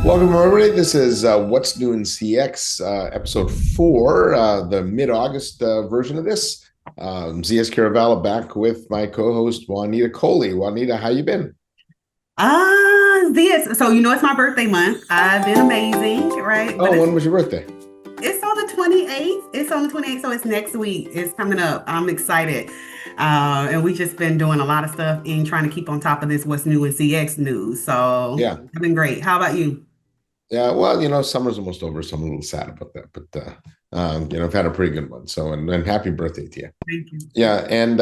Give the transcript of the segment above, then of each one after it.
Welcome, everybody. This is What's New in CX, episode 4, the mid-August version of this. ZS Kerravala back with my co-host, Juanita Coley. Juanita, how you been? This. So it's my birthday month. I've been amazing, right? But Oh, when was your birthday? it's on the 28th. It's on the 28th, so it's next week. It's coming up. I'm excited. And we just been doing a lot of stuff and trying to keep on top of this what's new in CX news. So Yeah. it's been great. How about you? Yeah, well, summer's almost over, so I'm a little sad about that. But, I've had a pretty good one. So, and happy birthday to you. Thank you. Yeah, and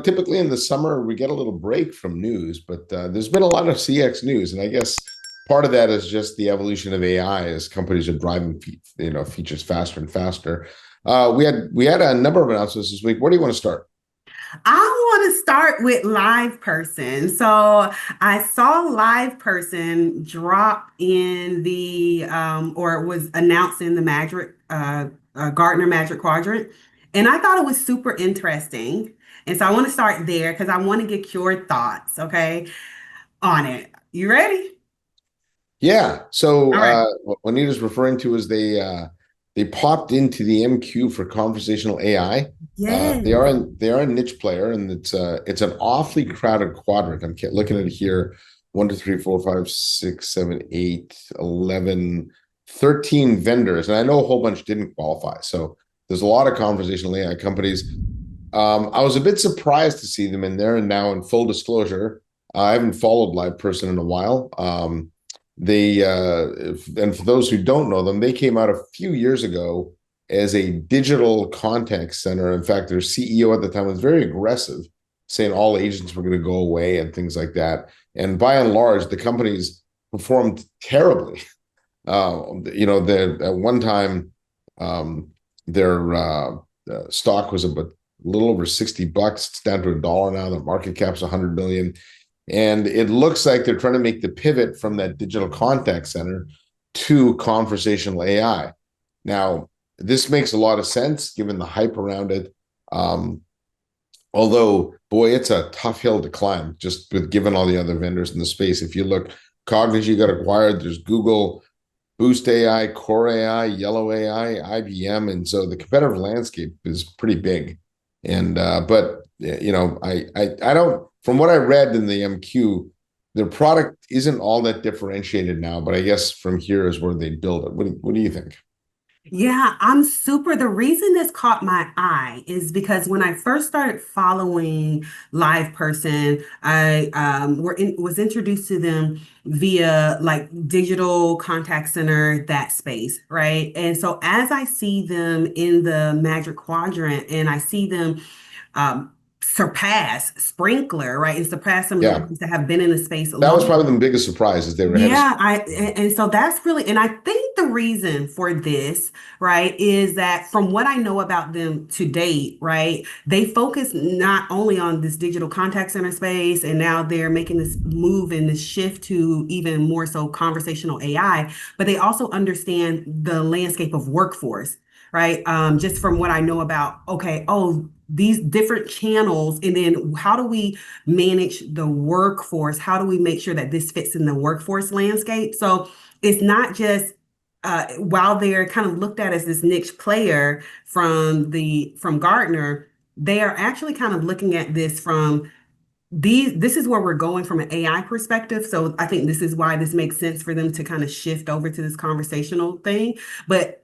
typically in the summer we get a little break from news, but there's been a lot of CX news, and I guess part of that is just the evolution of AI as companies are driving features faster and faster. We had a number of announcements this week. Where do you want to start? I want to start with LivePerson. So I saw LivePerson drop in or it was announced in the Gartner Magic Quadrant. And I thought it was super interesting. And so I want to start there because I want to get your thoughts, okay, on it. You ready? Yeah. So All right. what Anita's referring to is they popped into the MQ for conversational AI. They are Yes. a niche player, and it's an awfully crowded quadrant. I'm looking at it here: 1, 2, 3, 4, 5, 6, 7, 8, 11, 13 vendors, and I know a whole bunch didn't qualify. So there's a lot of conversational AI companies. I was a bit surprised to see them in there, and now in full disclosure, I haven't followed LivePerson in a while. And for those who don't know them, they came out a few years ago as a digital contact center. In fact, their CEO at the time was very aggressive, saying all agents were going to go away and things like that. And by and large, the companies performed terribly. At one time, their stock was about a little over $60. It's down to $1 now. The market cap's 100 million. And it looks like they're trying to make the pivot from that digital contact center to conversational AI. Now, this makes a lot of sense given the hype around it. Although, boy, it's a tough hill to climb just with given all the other vendors in the space. If you look, Cognigy got acquired. There's Google, Boost AI, Core AI, Yellow AI, IBM, and so the competitive landscape is pretty big. I don't. From what I read in the MQ, their product isn't all that differentiated now, but I guess from here is where they build it. What do you think? Yeah, I'm super. The reason this caught my eye is because when I first started following LivePerson, I was introduced to them via like digital contact center, that space, right? And so as I see them in the Magic Quadrant and I see them um, surpass Sprinkler, right? And surpass some of the Yeah, ones that have been in the space that was long. probably the biggest surprise is they were ahead of. Yeah, and so that's really, and I think the reason for this, right, is that from what I know about them to date, right, they focus not only on this digital contact center space, and now they're making this move and this shift to even more so conversational AI, but they also understand the landscape of workforce, right? Just from what I know about, okay, oh, these different channels, and then how do we manage the workforce? How do we make sure that this fits in the workforce landscape? So it's not just while they're kind of looked at as this niche player from Gartner, they are actually kind of looking at this from this is where we're going from an AI perspective. So I think this is why this makes sense for them to kind of shift over to this conversational thing. But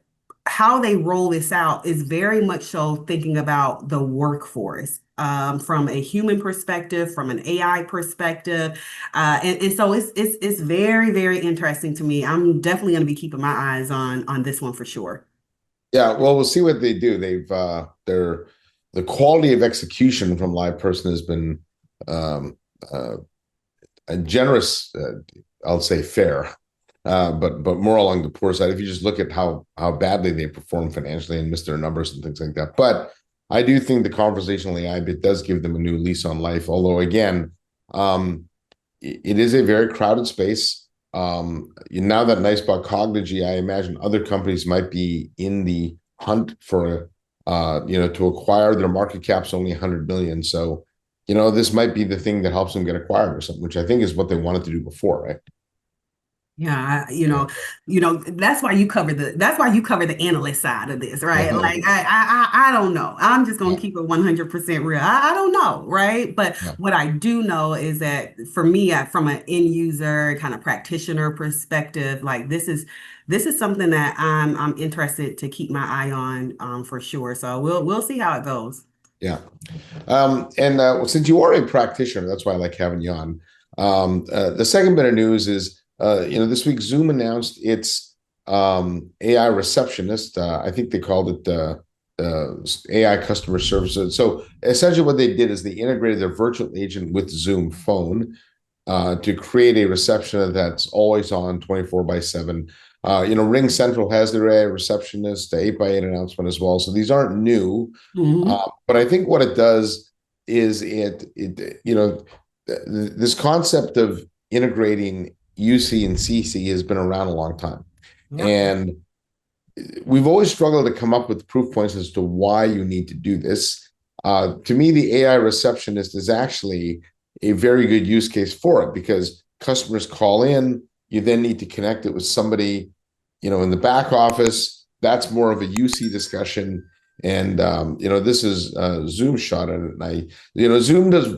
how they roll this out is very much so thinking about the workforce from a human perspective, from an AI perspective, and so it's very very interesting to me. I'm definitely going to be keeping my eyes on this one for sure. Yeah, well, we'll see what they do. The quality of execution from LivePerson has been um, uh, a generous, I'll say fair, but more along the poor side. If you just look at how badly they perform financially and miss their numbers and things like that. But I do think the conversational AI bit does give them a new lease on life. Although again, it is a very crowded space. Now that nice about Cognigy, I imagine other companies might be in the hunt for to acquire. Their market cap's only 100 million. So, this might be the thing that helps them get acquired or something, which I think is what they wanted to do before, right? Yeah, Yeah. that's why you cover the analyst side of this, right? Like I don't know. I'm just gonna Yeah. keep it 100% real. I don't know, right? But Yeah. what I do know is that for me, from an end user kind of practitioner perspective, like this is something that I'm interested to keep my eye on for sure. So we'll see how it goes. Yeah. And since you are a practitioner, that's why I like having you on. The second bit of news is, this week Zoom announced its AI receptionist. I think they called it AI customer service. So essentially, what they did is they integrated their virtual agent with Zoom Phone to create a receptionist that's always on 24 by 7. Ring Central has their AI receptionist, the 8 by 8 announcement as well. So these aren't new. Hmm. But I think what it does is this concept of integrating UC and CC has been around a long time. Yep. And we've always struggled to come up with proof points as to why you need to do this. To me, the AI receptionist is actually a very good use case for it because customers call in, you then need to connect it with somebody, in the back office. That's more of a UC discussion. And this is Zoom shot at it, and Zoom does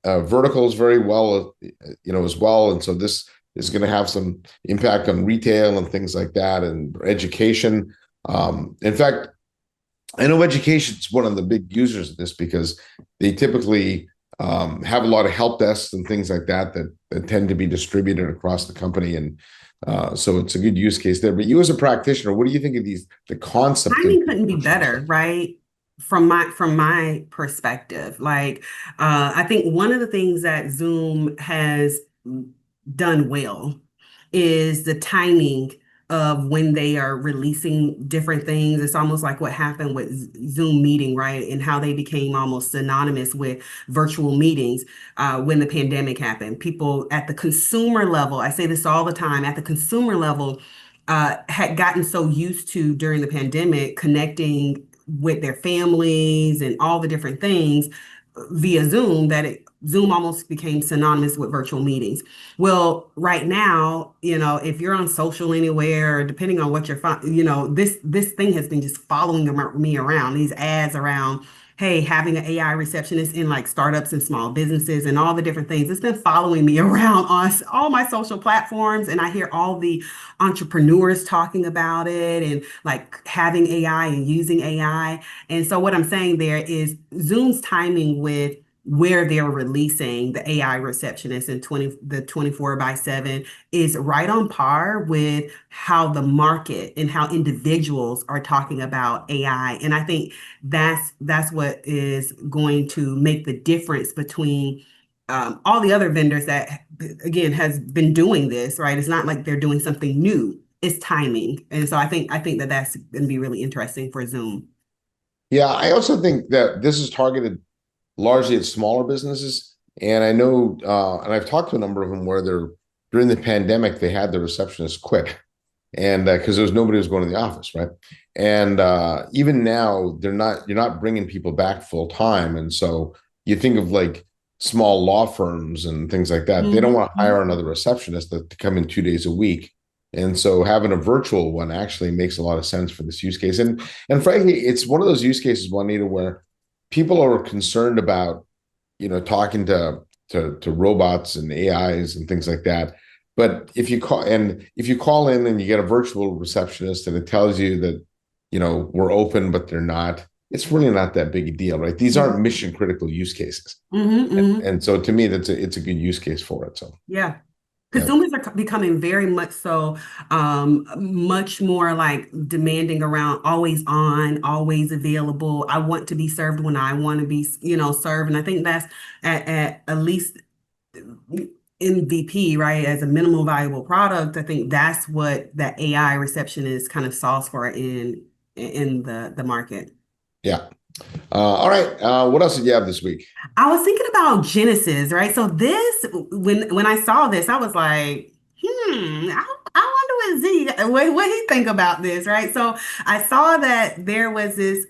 verticals very well, as well, and so this is going to have some impact on retail and things like that and education. In fact, I know education is one of the big users of this because they typically have a lot of help desks and things like that tend to be distributed across the company. And so it's a good use case there. But you as a practitioner, what do you think of the concept of Timing couldn't be better, right? From my perspective. Like I think one of the things that Zoom has done well is the timing of when they are releasing different things. It's almost like what happened with Zoom meeting, right? And how they became almost synonymous with virtual meetings when the pandemic happened. People at the consumer level, I say this all the time, at the consumer level, had gotten so used to during the pandemic connecting with their families and all the different things via Zoom that Zoom almost became synonymous with virtual meetings. Well, right now, if you're on social anywhere, depending on what this thing has been just following me around, these ads around, hey, having an AI receptionist in like startups and small businesses and all the different things. It's been following me around on all my social platforms, and I hear all the entrepreneurs talking about it and like having AI and using AI. And so what I'm saying there is Zoom's timing with where they're releasing the AI receptionist in the 24 by 7 is right on par with how the market and how individuals are talking about AI. And I think that's what is going to make the difference between all the other vendors that again has been doing this, right? It's not like they're doing something new. It's timing. And so I think that that's going to be really interesting for Zoom. Yeah, I also think that this is targeted largely at smaller businesses. And I know, and I've talked to a number of them where during the pandemic, they had the receptionist quit. And because there was nobody who was going to the office, right? And even now, you're not bringing people back full time. And so you think of like small law firms and things like that. They don't want to hire Mhm. another receptionist to come in 2 days a week. And so having a virtual one actually makes a lot of sense for this use case. And frankly, it's one of those use cases, Juanita, where people are concerned about, talking to robots and AIs and things like that. But if you call in and you get a virtual receptionist and it tells you that, we're open, but they're not, it's really not that big a deal, right? These aren't mission critical use cases. Mhm, mhm. And so to me, it's a good use case for it. So Yeah. yeah. Consumers are becoming very much so, much more like demanding around always on, always available. I want to be served when I want to be, served. And I think that's at least MVP, right? As a minimal viable product, I think that's what that AI receptionist kind of solves for in the market. Yeah. All right. What else did you have this week? I was thinking about Genesis, right? So this, when I saw this, I was like, I wonder what he think about this, right? So I saw that there was this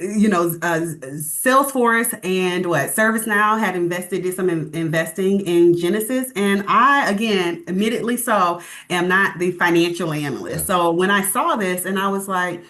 Salesforce and ServiceNow had did some investing in Genesys. And I, again, admittedly so, am not the financial analyst. Yeah. So when I saw this and I was like,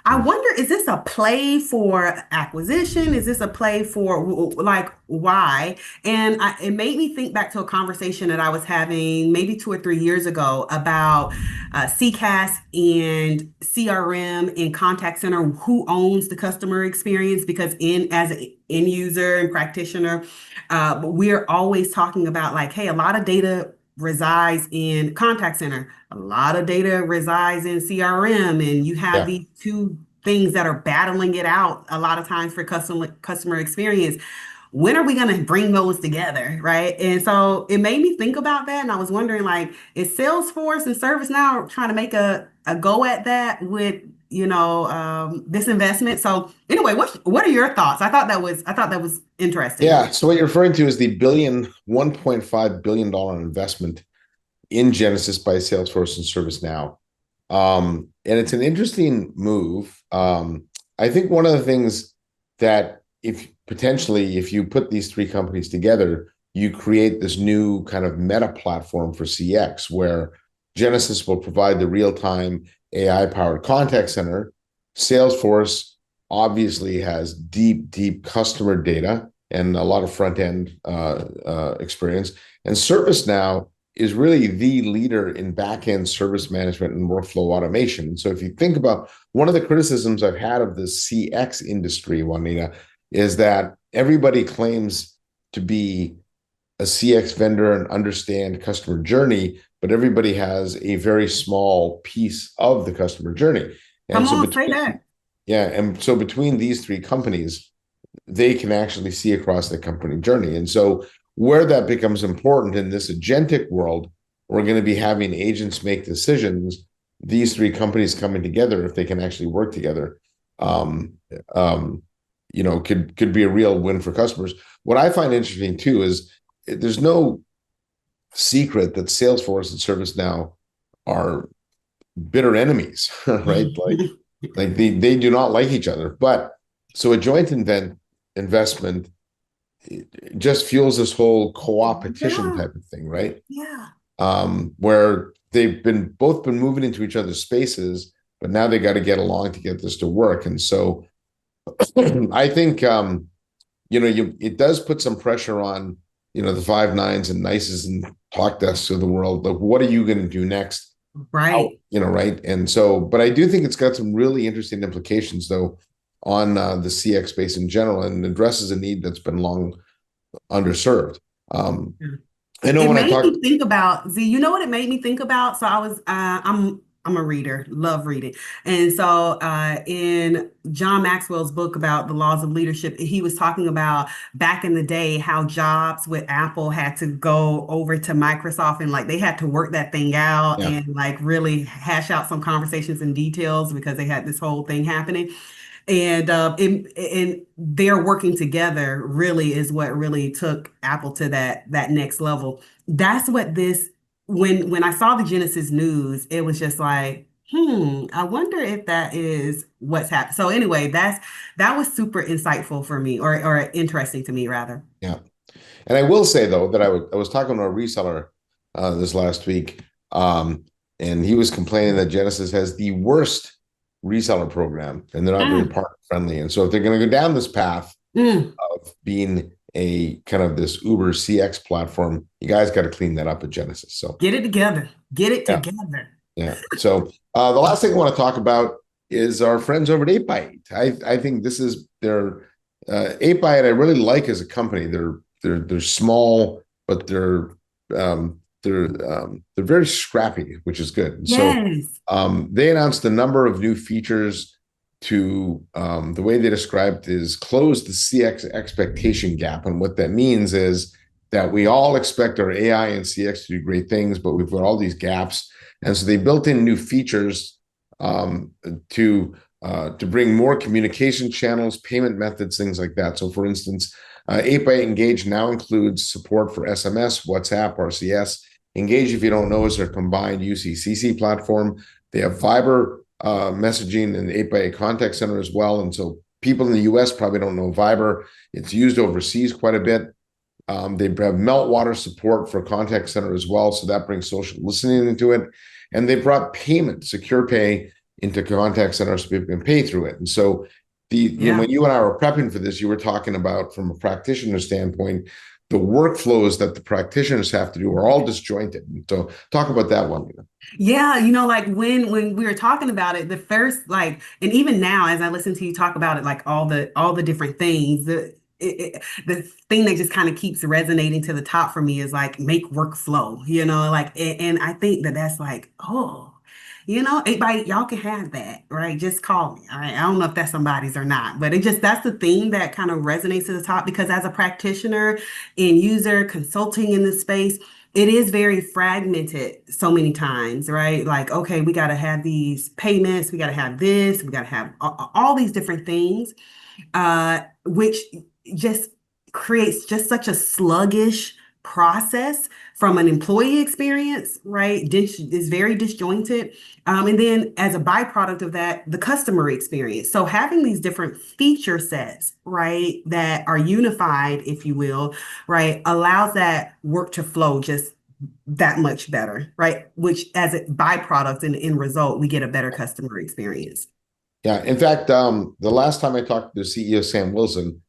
I wonder, is this a play for acquisition? Is this a play for like why? And it made me think back to a conversation that I was having maybe 2 or 3 years ago about CCaaS and CRM and contact center, who owns the customer experience? Because as an end user and practitioner, we're always talking about like, hey, a lot of data resides in contact center. A lot of data resides in CRM, and you have Yeah. these two things that are battling it out a lot of times for customer experience. When are we going to bring those together, right? And so it made me think about that, and I was wondering, like, is Salesforce and ServiceNow trying to make a go at that with this investment? So anyway, what are your thoughts? I thought that was interesting. Yeah. So what you're referring to is the $1.5 billion investment in Genesys by Salesforce and ServiceNow. And it's an interesting move. I think one of the things that if you put these three companies together, you create this new kind of meta platform for CX, where Genesys will provide the real-time AI-powered contact center. Salesforce obviously has deep customer data and a lot of front-end experience. And ServiceNow is really the leader in back-end service management and workflow automation. So if you think about one of the criticisms I've had of the CX industry, Juanita, is that everybody claims to be a CX vendor and understand customer journey, but everybody has a very small piece of the customer journey. And Come so on, say that. between these three companies, they can actually see across the company journey. And so where that becomes important in this agentic world, we're going to be having agents make decisions. These three companies coming together, if they can actually work together, could be a real win for customers. What I find interesting too is there's no secret that Salesforce and ServiceNow are bitter enemies, right? Like they do not like each other. But so a joint investment, it just fuels this whole co-opetition Yeah, type of thing, right? yeah. Where they've both been moving into each other's spaces, but now they got to get along to get this to work. And so I think it does put some pressure on the five nines and nices and talk desks of the world. Like, what are you going to do next? How, Right. right? And so, but I do think it's got some really interesting implications, though, on the CX space in general, and addresses a need that's been long underserved. I know It when I made talk, me think about, Z, you know what it made me think about? So I'm a reader, love reading. And so in John Maxwell's book about the laws of leadership, he was talking about back in the day how Jobs with Apple had to go over to Microsoft and like they had to work that thing out yeah, and like really hash out some conversations and details because they had this whole thing happening. And they're working together really is what really took Apple to that next level. That's what this when I saw the Genesis news, it was just like, I wonder if that is what's happened. So anyway, that was super insightful for me, or interesting to me rather. yeah. And I will say though that I was talking to a reseller this last week, and he was complaining that Genesys has the worst reseller program, and they're not very Mm, partner friendly. And so if they're going to go down this path mm. of being a kind of this Uber CX platform, you guys got to clean that up at Genesys. So Get it together. Get it yeah, together. yeah. So the last thing I want to talk about is our friends over at 8x8. I think this is their 8x8. I really like as a company. They're small, but they're very scrappy, which is good. And so Yes. they announced a number of new features to the way they described is close the CX expectation gap. And what that means is that we all expect our AI and CX to do great things, but we've got all these gaps. And so they built in new features to bring more communication channels, payment methods, things like that. So for instance, 8x8 Engage now includes support for SMS, WhatsApp, RCS. Engage, if you don't know, is their combined UC/CC platform. They have Viber messaging and 8x8 Contact Center as well. And so people in the US probably don't know Viber. It's used overseas quite a bit. They have meltwater support for contact center as well, so that brings social listening into it. And they brought payment, secure pay, into contact centers so people can pay through it. And so when you and I were prepping for this, you were talking about, from a practitioner standpoint, the workflows that the practitioners have to do are all disjointed. So talk about that one. Yeah, like when we were talking about it, the first and even now as I listen to you talk about it, like all the different things, the thing that just kind of keeps resonating to the top for me is like make workflow, and I think that's like, oh, everybody, y'all can have that, right? Just call me. All right. I don't know if that's somebody's or not, but that's the thing that kind of resonates to the top because as a practitioner and user consulting in this space, it is very fragmented so many times, right? Like, okay, we got to have these payments, we got to have this, we got to have all these different things, which just creates just such a sluggish process from an employee experience, right? Is very disjointed. And then as a byproduct of that, the customer experience. So having these different feature sets, right, that are unified, if you will, right, allows that work to flow just that much better, right? Which as a byproduct and end result, we get a better customer experience. Yeah. In fact, the last time I talked to the CEO, Sam Wilson,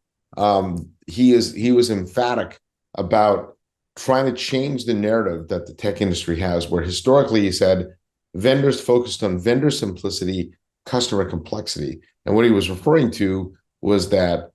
he was emphatic about trying to change the narrative that the tech industry has, where historically he said vendors focused on vendor simplicity, customer complexity. And what he was referring to was that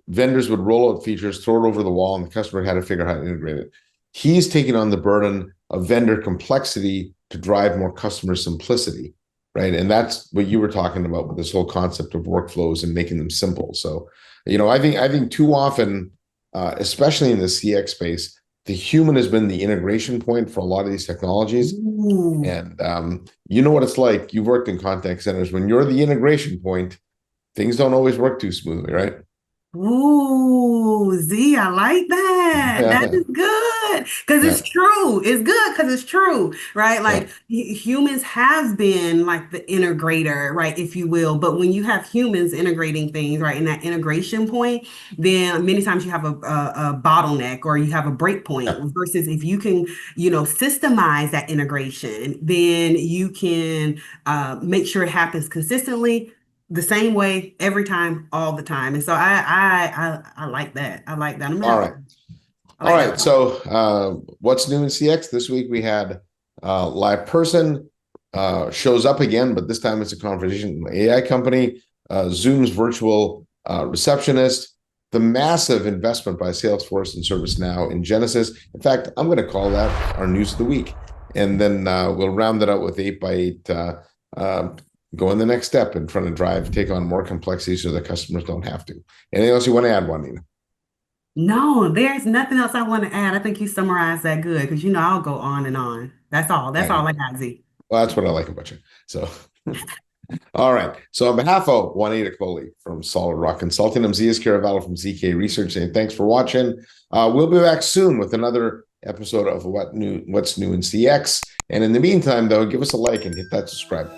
vendors would roll out features, throw it over the wall, and the customer had to figure out how to integrate it. He's taking on the burden of vendor complexity to drive more customer simplicity, right? And that's what you were talking about with this whole concept of workflows and making them simple. So, I think too often, especially in the CX space, the human has been the integration point for a lot of these technologies. Ooh. And you know what it's like. You've worked in contact centers. When you're the integration point, things don't always work too smoothly, right? Ooh, Z, I like that. That is good because it's true. It's good because it's true, right? Like humans have been like the integrator, right, if you will. But when you have humans integrating things, right, in that integration point, then many times you have a bottleneck or you have a break point. Versus if you can, systemize that integration, then you can make sure it happens consistently the same way every time, all the time. And so I like that. I like that. All right. All right. So what's new in CX? This week we had LivePerson shows up again, but this time it's a conversation AI company, Zoom's virtual receptionist, the massive investment by Salesforce and ServiceNow in Genesys. In fact, I'm going to call that our news of the week. And then we'll round it out with 8x8 going the next step and trying to take on more complexity so the customers don't have to. Anything else you want to add, Juanita? No, there's nothing else I want to add. I think you summarized that good because I'll go on and on. That's all. That's all I got, Z. Well, that's what I like about you. So, all right. So on behalf of Juanita Coley from Solid Rock Consulting, I'm Zeus Kerravala from ZK Research, saying thanks for watching. We'll be back soon with another episode of What's New in CX. And in the meantime, though, give us a like and hit that subscribe.